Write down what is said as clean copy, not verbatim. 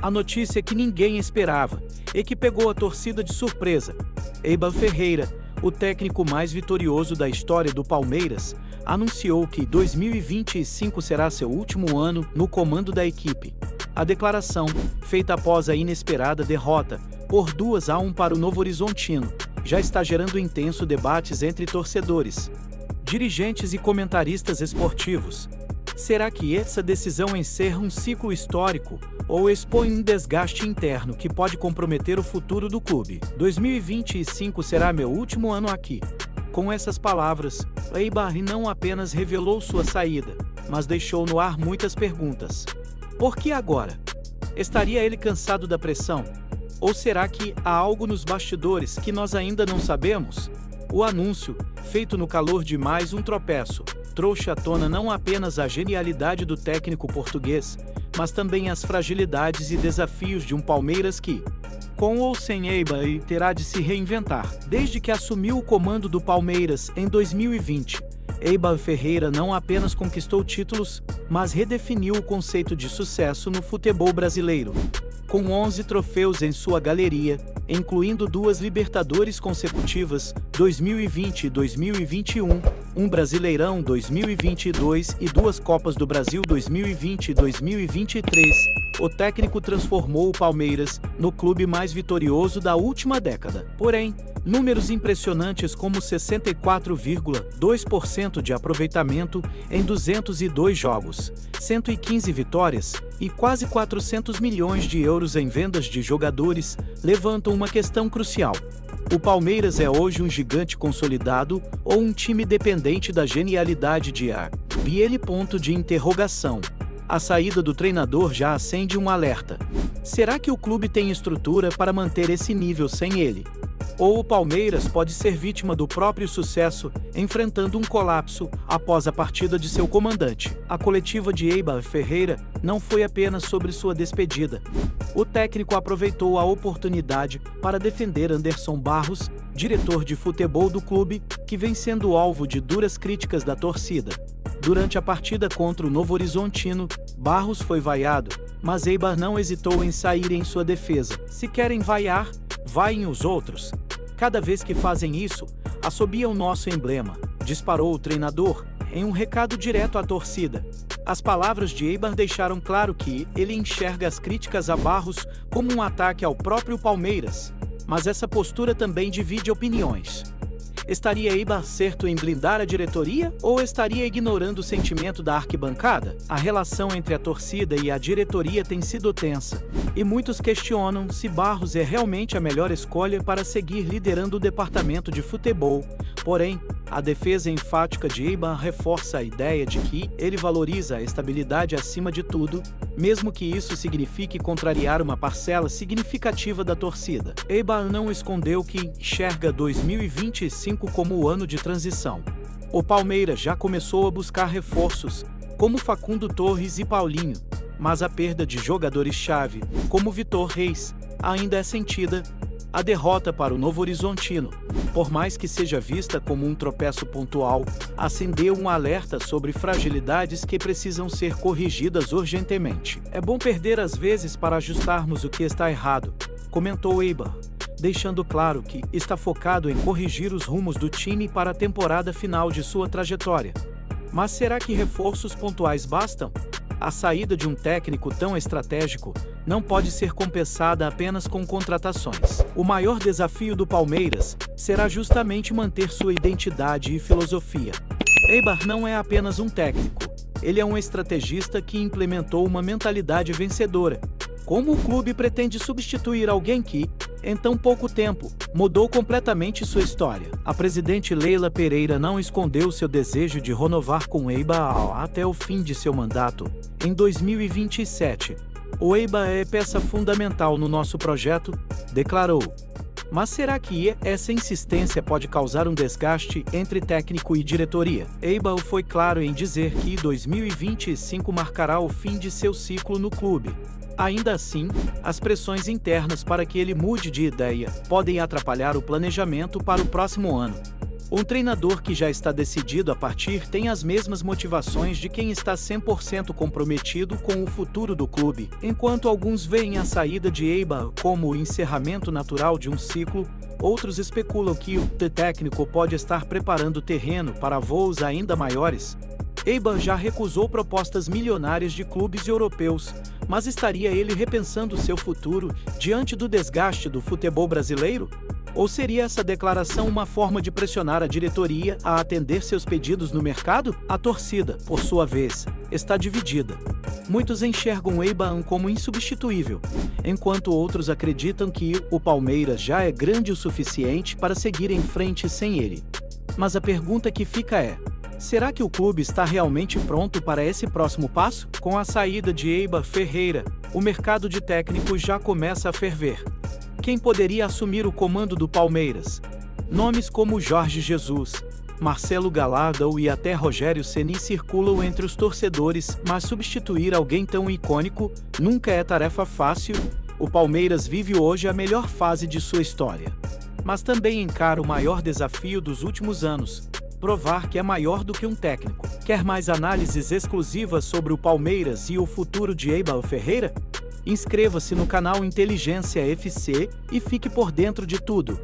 A notícia que ninguém esperava e que pegou a torcida de surpresa. Eibar Ferreira, o técnico mais vitorioso da história do Palmeiras, anunciou que 2025 será seu último ano no comando da equipe. A declaração, feita após a inesperada derrota por 2-1 para o Novo Horizontino, já está gerando intensos debates entre torcedores, dirigentes e comentaristas esportivos. Será que essa decisão encerra um ciclo histórico ou expõe um desgaste interno que pode comprometer o futuro do clube? 2025 será meu último ano aqui. Com essas palavras, Eibar não apenas revelou sua saída, mas deixou no ar muitas perguntas. Por que agora? Estaria ele cansado da pressão? Ou será que há algo nos bastidores que nós ainda não sabemos? O anúncio, feito no calor de mais um tropeço, trouxe à tona não apenas a genialidade do técnico português, mas também as fragilidades e desafios de um Palmeiras que, com ou sem Eibar, terá de se reinventar. Desde que assumiu o comando do Palmeiras em 2020, Eibar Ferreira não apenas conquistou títulos, mas redefiniu o conceito de sucesso no futebol brasileiro. Com 11 troféus em sua galeria, incluindo 2 Libertadores consecutivas, 2020 e 2021, um Brasileirão 2022 e 2 Copas do Brasil 2020 e 2023, o técnico transformou o Palmeiras no clube mais vitorioso da última década. Porém, números impressionantes como 64,2% de aproveitamento em 202 jogos, 115 vitórias e quase 400 milhões de euros em vendas de jogadores levantam uma questão crucial. O Palmeiras é hoje um gigante consolidado ou um time dependente da genialidade de Bielsa? Ponto de interrogação. A saída do treinador já acende um alerta. Será que o clube tem estrutura para manter esse nível sem ele? Ou o Palmeiras pode ser vítima do próprio sucesso, enfrentando um colapso após a partida de seu comandante? A coletiva de Eibar Ferreira não foi apenas sobre sua despedida. O técnico aproveitou a oportunidade para defender Anderson Barros, diretor de futebol do clube, que vem sendo alvo de duras críticas da torcida. Durante a partida contra o Novo Horizontino, Barros foi vaiado, mas Eibar não hesitou em sair em sua defesa. Se querem vaiar, vaiem os outros. Cada vez que fazem isso, assobiam nosso emblema, disparou o treinador, em um recado direto à torcida. As palavras de Eibar deixaram claro que ele enxerga as críticas a Barros como um ataque ao próprio Palmeiras, mas essa postura também divide opiniões. Estaria Eibar certo em blindar a diretoria ou estaria ignorando o sentimento da arquibancada? A relação entre a torcida e a diretoria tem sido tensa, e muitos questionam se Barros é realmente a melhor escolha para seguir liderando o departamento de futebol. Porém, a defesa enfática de Eibar reforça a ideia de que ele valoriza a estabilidade acima de tudo, mesmo que isso signifique contrariar uma parcela significativa da torcida. Eibar não escondeu que enxerga 2025 como o ano de transição. O Palmeiras já começou a buscar reforços, como Facundo Torres e Paulinho, mas a perda de jogadores-chave, como Vitor Reis, ainda é sentida. A derrota para o Novo Horizontino, por mais que seja vista como um tropeço pontual, acendeu um alerta sobre fragilidades que precisam ser corrigidas urgentemente. É bom perder às vezes para ajustarmos o que está errado, comentou Eibar, deixando claro que está focado em corrigir os rumos do time para a temporada final de sua trajetória. Mas será que reforços pontuais bastam? A saída de um técnico tão estratégico não pode ser compensada apenas com contratações. O maior desafio do Palmeiras será justamente manter sua identidade e filosofia. Eibar não é apenas um técnico, ele é um estrategista que implementou uma mentalidade vencedora. Como o clube pretende substituir alguém que, em tão pouco tempo, mudou completamente sua história? A presidente Leila Pereira não escondeu seu desejo de renovar com Eibar até o fim de seu mandato, em 2027. O Eibar é peça fundamental no nosso projeto, declarou. Mas será que essa insistência pode causar um desgaste entre técnico e diretoria? Eibar foi claro em dizer que 2025 marcará o fim de seu ciclo no clube. Ainda assim, as pressões internas para que ele mude de ideia podem atrapalhar o planejamento para o próximo ano. Um treinador que já está decidido a partir tem as mesmas motivações de quem está 100% comprometido com o futuro do clube. Enquanto alguns veem a saída de Eibar como o encerramento natural de um ciclo, outros especulam que o técnico pode estar preparando o terreno para voos ainda maiores. Eibar já recusou propostas milionárias de clubes europeus, mas estaria ele repensando seu futuro diante do desgaste do futebol brasileiro? Ou seria essa declaração uma forma de pressionar a diretoria a atender seus pedidos no mercado? A torcida, por sua vez, está dividida. Muitos enxergam Eibar como insubstituível, enquanto outros acreditam que o Palmeiras já é grande o suficiente para seguir em frente sem ele. Mas a pergunta que fica é: será que o clube está realmente pronto para esse próximo passo? Com a saída de Eibar Ferreira, o mercado de técnicos já começa a ferver. Quem poderia assumir o comando do Palmeiras? Nomes como Jorge Jesus, Marcelo Gallardo e até Rogério Ceni circulam entre os torcedores, mas substituir alguém tão icônico nunca é tarefa fácil. O Palmeiras vive hoje a melhor fase de sua história, mas também encara o maior desafio dos últimos anos: provar que é maior do que um técnico. Quer mais análises exclusivas sobre o Palmeiras e o futuro de Eibar Ferreira? Inscreva-se no canal Inteligência FC e fique por dentro de tudo.